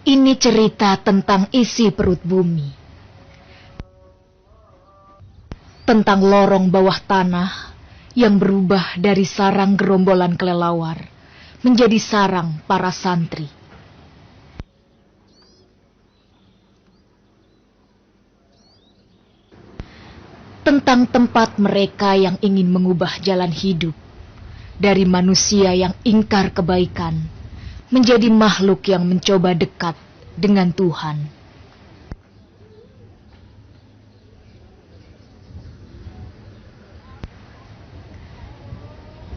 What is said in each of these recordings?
Ini cerita tentang isi perut bumi. Tentang lorong bawah tanah yang berubah dari sarang gerombolan kelelawar menjadi sarang para santri. Tentang tempat mereka yang ingin mengubah jalan hidup dari manusia yang ingkar kebaikan menjadi makhluk yang mencoba dekat dengan Tuhan.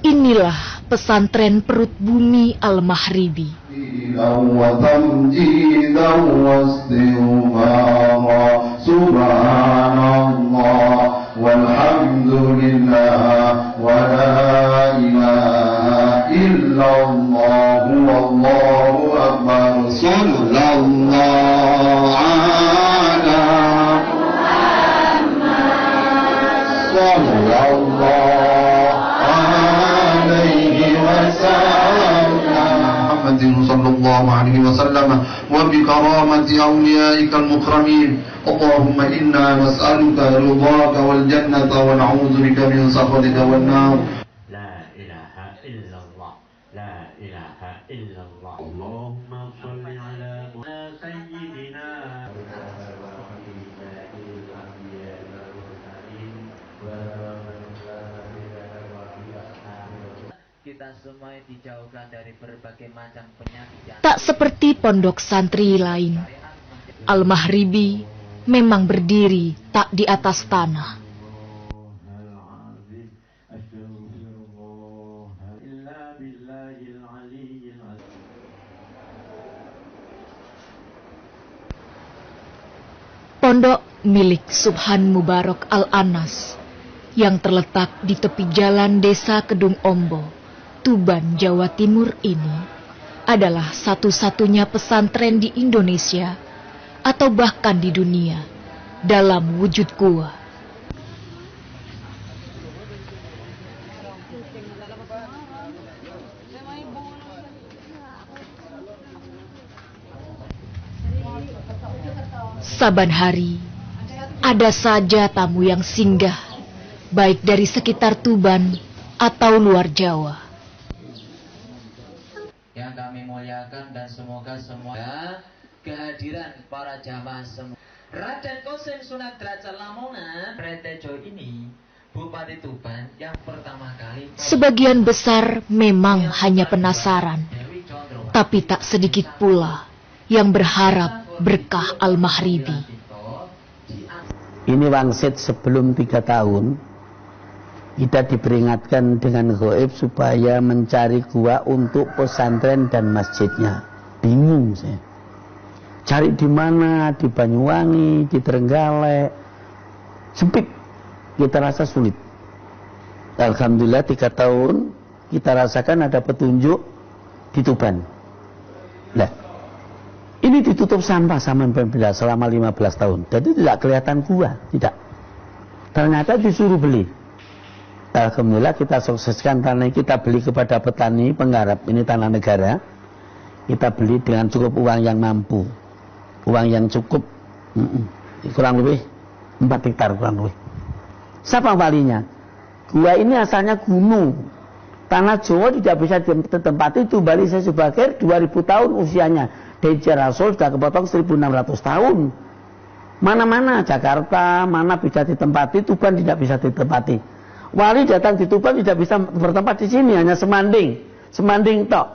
Inilah pesantren perut bumi Al-Mahribi. Subhanallah walhamdulillah wa la ilaha illallah wallahu akbar. Sallallahu ala Muhammad sallallahu صلى الله عليه وسلم وبكرامة أوليائك المكرمين اللهم إنا نسألك رضاك والجنة ونعوذ بك من سخطك والنار. لا إله إلا الله لا إله إلا الله اللهم صل على سيدنا kita semua dijauhkan dari berbagai macam penyakit. Tak seperti pondok santri lain, Al-Mahribi memang berdiri tak di atas tanah. Pondok milik Subhan Mubarak Al-Anas yang terletak di tepi jalan desa Kedung Ombo, Tuban, Jawa Timur ini adalah satu-satunya pesantren di Indonesia atau bahkan di dunia dalam wujud gua. Saban hari ada saja tamu yang singgah, baik dari sekitar Tuban atau luar Jawa. Yang kami muliakan dan semoga semua kehadiran para jamaah semua. Raden Kosim Sunan Derajat Lamongan Pretejo ini Bupati Tuban yang pertama kali. Sebagian besar memang hanya penasaran, tapi tak sedikit pula yang berharap berkah Al-Mahribi. Ini wangsit sebelum 3 tahun. Kita diperingatkan dengan gaib supaya mencari gua untuk pesantren dan masjidnya. Bingung saya. Cari di mana? Di Banyuwangi, di Trenggalek. Sempit. Kita rasa sulit. Alhamdulillah 3 tahun kita rasakan ada petunjuk di Tuban. Nah, ini ditutup sampah sama pemerintah selama 15 tahun. Jadi tidak kelihatan gua, tidak. Ternyata disuruh beli. Alhamdulillah kita sukseskan tanah kita beli kepada petani penggarap, ini tanah negara. Kita beli dengan cukup uang yang mampu, uang yang cukup, kurang lebih 4 hektar kurang lebih. Siapa walinya? Gua ini asalnya gunung, tanah Jawa tidak bisa ditempati. Itu Bali saya sebagai 2000 tahun usianya, dari Rasul sudah kepotong 1600 tahun. Mana-mana Jakarta, mana bisa ditempati, Tuban tidak bisa ditempati. Wali datang di Tuban tidak bisa bertempat di sini, hanya semanding tok.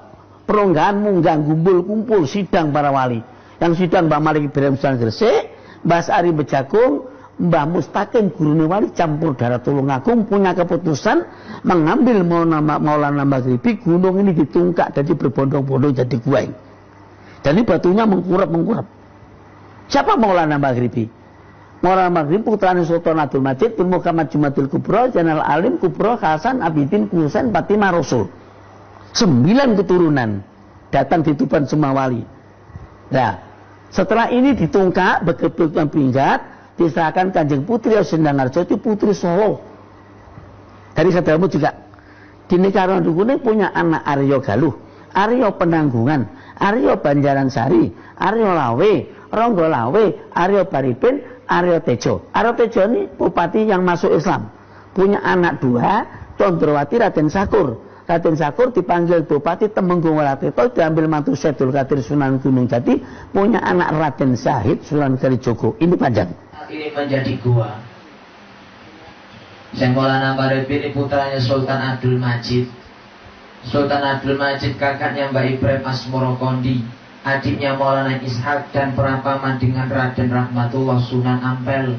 Peronggahan, munggang, gumpul, kumpul, sidang para wali. Yang sidang Mbah Malik Ibrahim Sunan Gresik, Mbah Ari Bejagung, Mbah Mustaqim Gurune Wali campur darah Tulungagung punya keputusan mengambil Maulana Maghribi, gunung ini ditungkak jadi berbondong-bondong jadi gueng. Dan ini batunya mengkurap. Siapa Maulana Maghribi? Maulana Maghrib putranya Sultan Abdul Majid bin Muhammad Jumadil Kubro, Zainal Alim Kubro, Hasan Abidin Husain Fatimah Rasul. 9 keturunan datang di Tuban semua wali. Nah, setelah ini ditungkak betul-betul pinggat, diserahkan Kanjeng Putri Sendang Harjo, itu Putri Solo. Dari saudaramu juga di negara Dukune punya anak Aryo Galuh, Aryo Penanggungan, Aryo Banjaransari, Aryo Lawe, Ronggo Lawe, Aryo Baripin, Aryo Tejo. Aryo Tejo ini bupati yang masuk Islam. Punya anak 2, Condrowati, Raden Sakur. Raden Sakur dipanggil Bupati Temenggung Walateto, diambil mantu Syedul Qadir Sunan Gunung Jati, punya anak Raden Syahid Sunan Kalijogo. Ini panjang. Ini menjadi gua. Yang Maulana Baripin putranya Sultan Abdul Majid. Sultan Abdul Majid kakaknya Mbak Ibrahim Asmorokondi, adiknya Maulana Ishak, dan perapaman dengan Raden Rahmatullah Sunan Ampel.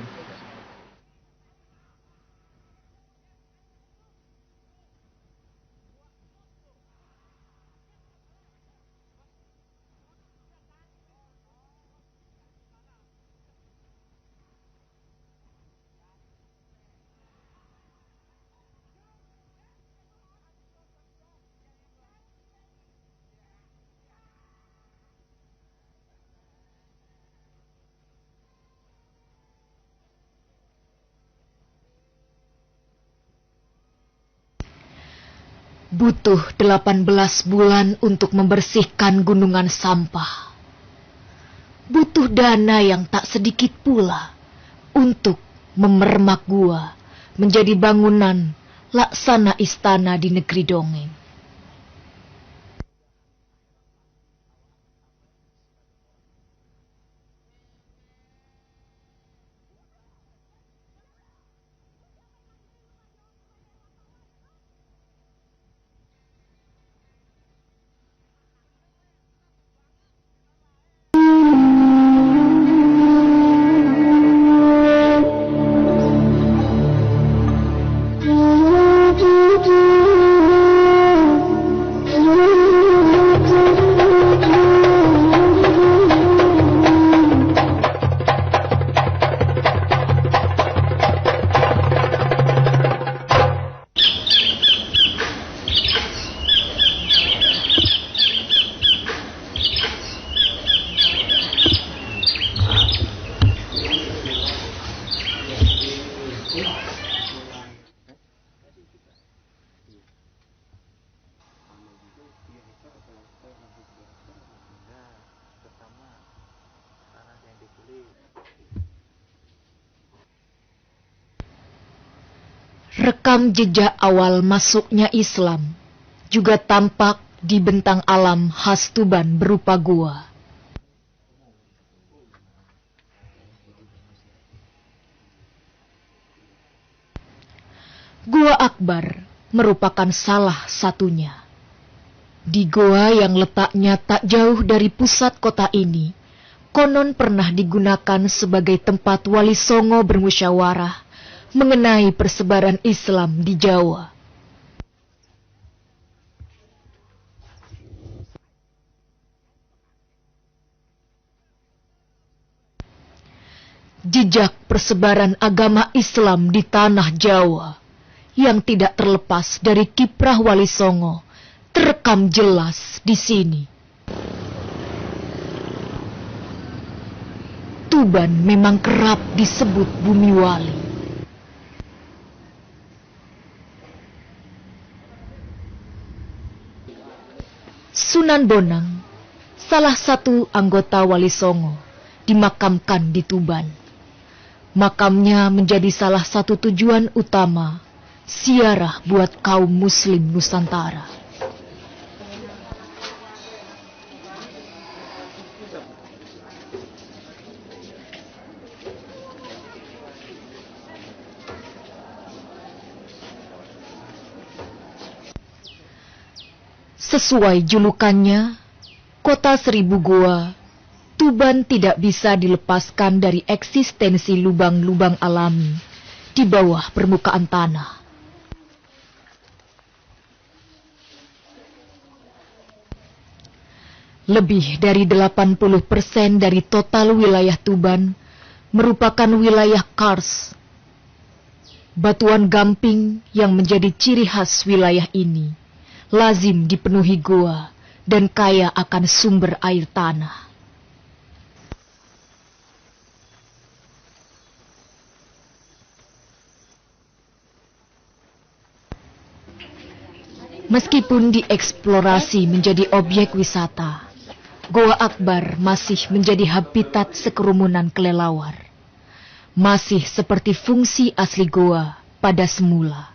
Butuh 18 bulan untuk membersihkan gunungan sampah. Butuh dana yang tak sedikit pula untuk memermak gua menjadi bangunan laksana istana di negeri dongeng. Rekam jejak awal masuknya Islam juga tampak di bentang alam khas Tuban berupa gua. Gua Akbar merupakan salah satunya. Di goa yang letaknya tak jauh dari pusat kota ini, konon pernah digunakan sebagai tempat Wali Songo bermusyawarah mengenai persebaran Islam di Jawa. Jejak persebaran agama Islam di tanah Jawa yang tidak terlepas dari kiprah Wali Songo terekam jelas di sini. Tuban memang kerap disebut bumi wali. Sunan Bonang, salah satu anggota Wali Songo, dimakamkan di Tuban. Makamnya menjadi salah satu tujuan utama ziarah buat kaum muslim Nusantara. Sesuai julukannya, Kota Seribu Gua, Tuban tidak bisa dilepaskan dari eksistensi lubang-lubang alami di bawah permukaan tanah. Lebih dari 80% dari total wilayah Tuban merupakan wilayah kars. Batuan gamping yang menjadi ciri khas wilayah ini lazim dipenuhi gua dan kaya akan sumber air tanah. Meskipun dieksplorasi menjadi objek wisata, Goa Akbar masih menjadi habitat sekerumunan kelelawar. Masih seperti fungsi asli goa pada semula.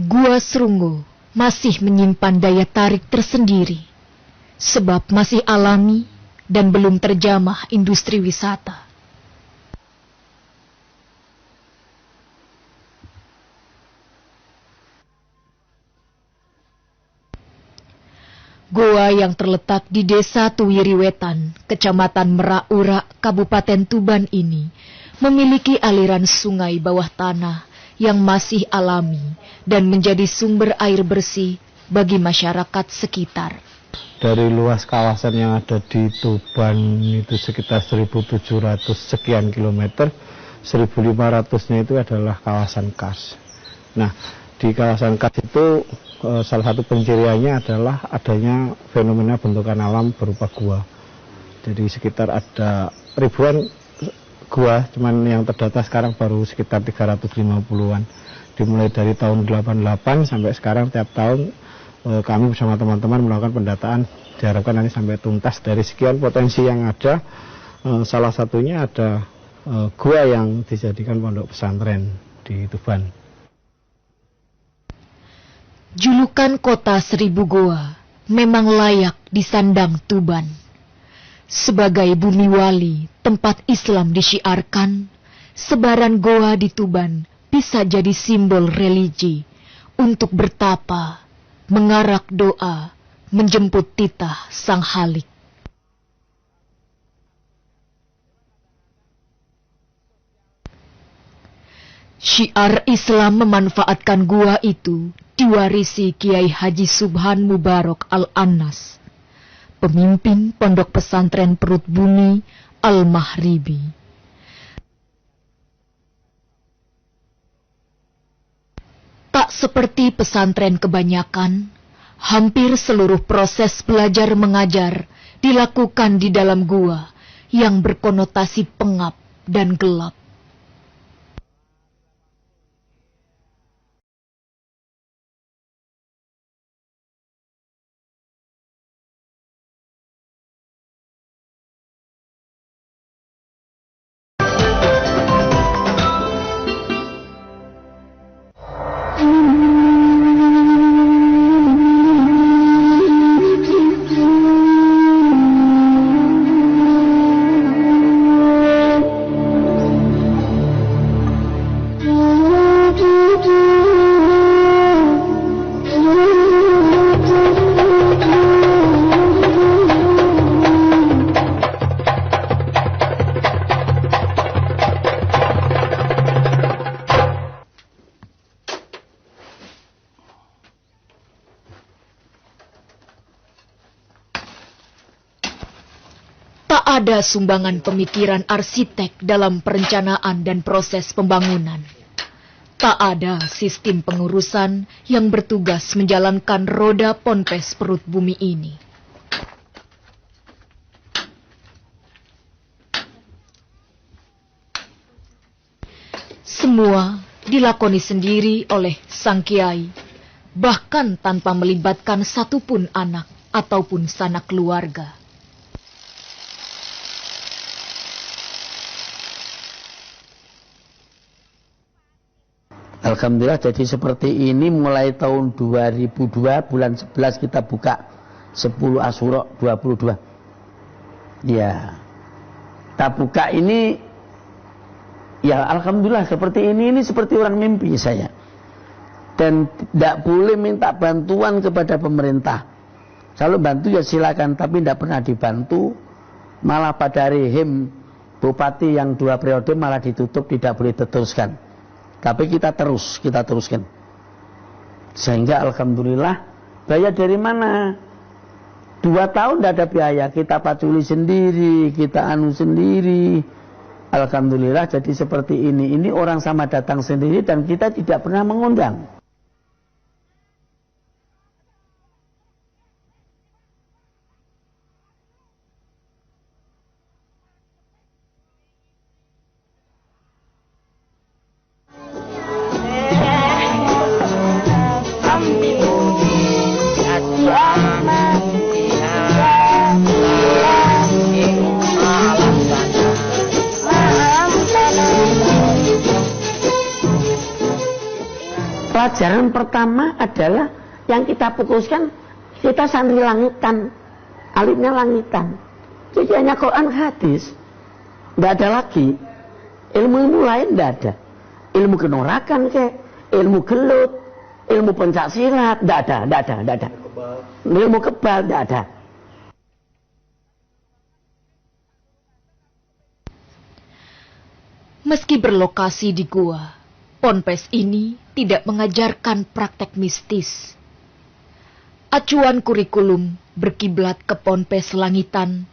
Gua Serunggo masih menyimpan daya tarik tersendiri, sebab masih alami dan belum terjamah industri wisata. Goa yang terletak di Desa Tuwiriwetan, Kecamatan Meraura, Kabupaten Tuban ini memiliki aliran sungai bawah tanah yang masih alami dan menjadi sumber air bersih bagi masyarakat sekitar. Dari luas kawasan yang ada di Tuban itu sekitar 1.700 sekian kilometer, 1.500-nya itu adalah kawasan kars. Nah, di kawasan kars itu salah satu penciriannya adalah adanya fenomena bentukan alam berupa gua. Jadi sekitar ada ribuan gua, cuman yang terdata sekarang baru sekitar 350-an. Dimulai dari tahun 88 sampai sekarang tiap tahun kami bersama teman-teman melakukan pendataan, diharapkan nanti sampai tuntas. Dari sekian potensi yang ada, salah satunya ada gua yang dijadikan pondok pesantren di Tuban. Julukan kota 1000 goa memang layak disandang Tuban. Sebagai bumi wali tempat Islam disyiarkan, sebaran goa di Tuban bisa jadi simbol religi untuk bertapa, mengarak doa, menjemput titah Sang Halik. Syiar Islam memanfaatkan gua itu diwarisi Kiai Haji Subhan Mubarak Al-Annas, pemimpin Pondok Pesantren Perut Bumi Al-Mahribi. Tak seperti pesantren kebanyakan, hampir seluruh proses belajar mengajar dilakukan di dalam gua yang berkonotasi pengap dan gelap. Ada sumbangan pemikiran arsitek dalam perencanaan dan proses pembangunan. Tak ada sistem pengurusan yang bertugas menjalankan roda Ponpes Perut Bumi ini. Semua dilakoni sendiri oleh sang kiai, bahkan tanpa melibatkan satupun anak ataupun sanak keluarga. Alhamdulillah jadi seperti ini mulai tahun 2002 bulan 11 kita buka 10 Asyura 22. Ya. Kita buka ini ya alhamdulillah seperti ini seperti orang mimpi saya. Dan tidak boleh minta bantuan kepada pemerintah. Kalau bantu ya silakan, tapi tidak pernah dibantu. Malah pada rehim bupati yang 2 periode malah ditutup, tidak boleh diteruskan. Tapi kita teruskan. Sehingga alhamdulillah Bayar dari mana? 2 tahun tidak ada biaya, kita paculi sendiri, kita anu sendiri. Alhamdulillah jadi seperti ini. Ini orang sama datang sendiri dan kita tidak pernah mengundang. Pelajaran pertama adalah yang kita fokuskan, kita santri langitan, alifnya langitan. Jadi hanya Quran hadis, tidak ada lagi. Ilmu-ilmu lain tidak ada. Ilmu kenorakan ilmu gelut, ilmu pencak silat, tidak ada. Ilmu kebal, tidak ada. Meski berlokasi di gua, Ponpes ini tidak mengajarkan praktek mistis. Acuan kurikulum berkiblat ke Ponpes Langitan,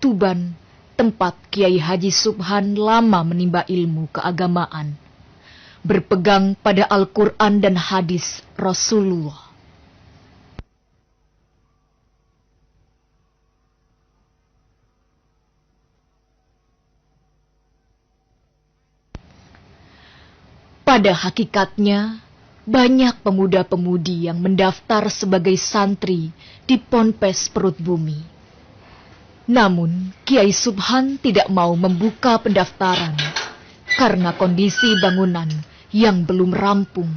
Tuban, tempat Kiai Haji Subhan lama menimba ilmu keagamaan, berpegang pada Al-Quran dan hadis Rasulullah. Pada hakikatnya, banyak pemuda-pemudi yang mendaftar sebagai santri di Ponpes Perut Bumi. Namun, Kiai Subhan tidak mau membuka pendaftaran karena kondisi bangunan yang belum rampung.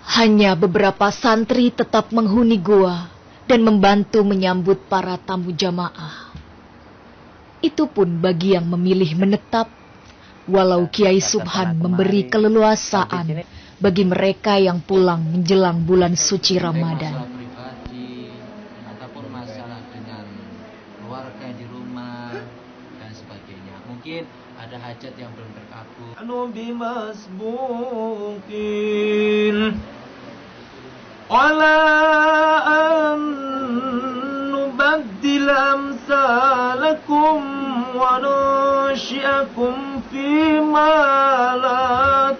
Hanya beberapa santri tetap menghuni gua dan membantu menyambut para tamu jamaah. Itu pun bagi yang memilih menetap, walau Kiai Subhan memberi keleluasaan bagi mereka yang pulang menjelang bulan suci Ramadan. Pribadi ataupun masalah dengan keluarga di rumah dan sebagainya. Mungkin ada hajat yang belum terkabul. نبدل أمثالكم وننشئكم فيما لا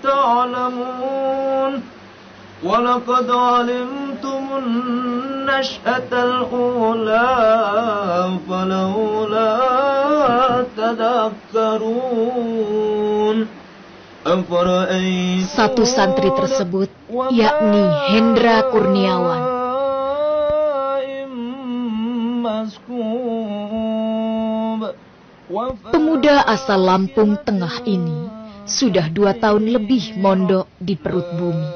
تعلمون ولقد علمتم النشأة الأولى فلولا تذكرون. Satu santri tersebut yakni Hendra Kurniawan. Pemuda asal Lampung Tengah ini sudah 2 tahun lebih mondok di Perut Bumi.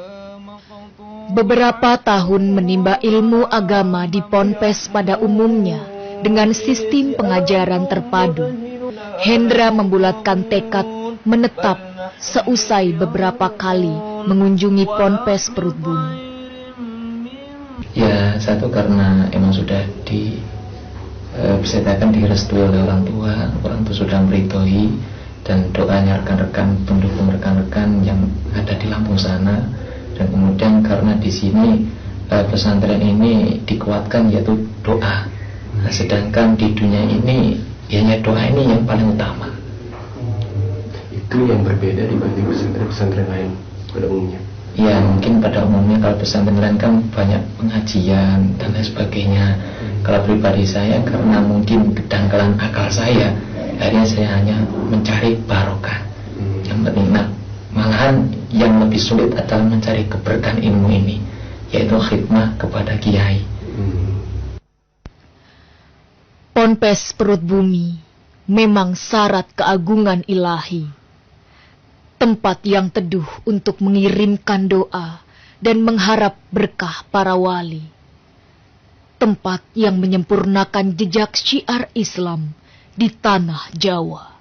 Beberapa tahun menimba ilmu agama di Ponpes pada umumnya dengan sistem pengajaran terpadu. Hendra membulatkan tekad menetap seusai beberapa kali mengunjungi Ponpes Perut Bumi. Ya, satu karena emang sudah bisa dikatakan direstui oleh orang tua sudah meridhoi, dan doanya rekan-rekan pendukung rekan-rekan yang ada di Lampung sana, dan kemudian karena di sini pesantren ini dikuatkan yaitu doa. Nah, sedangkan di dunia ini hanya doa ini yang paling utama. Itu yang berbeda dibanding pesantren-pesantren lain pada umumnya. Ya, mungkin pada umumnya kalau pesantren lain kan banyak pengajian dan lain sebagainya. Kalau pribadi saya, karena mungkin kedangkalan akal saya, akhirnya saya hanya mencari barokah. Yang penting, malahan yang lebih sulit adalah mencari keberkahan ilmu ini, yaitu khidmah kepada kiai. Ponpes Perut Bumi memang syarat keagungan ilahi. Tempat yang teduh untuk mengirimkan doa dan mengharap berkah para wali. Tempat yang menyempurnakan jejak syiar Islam di tanah Jawa.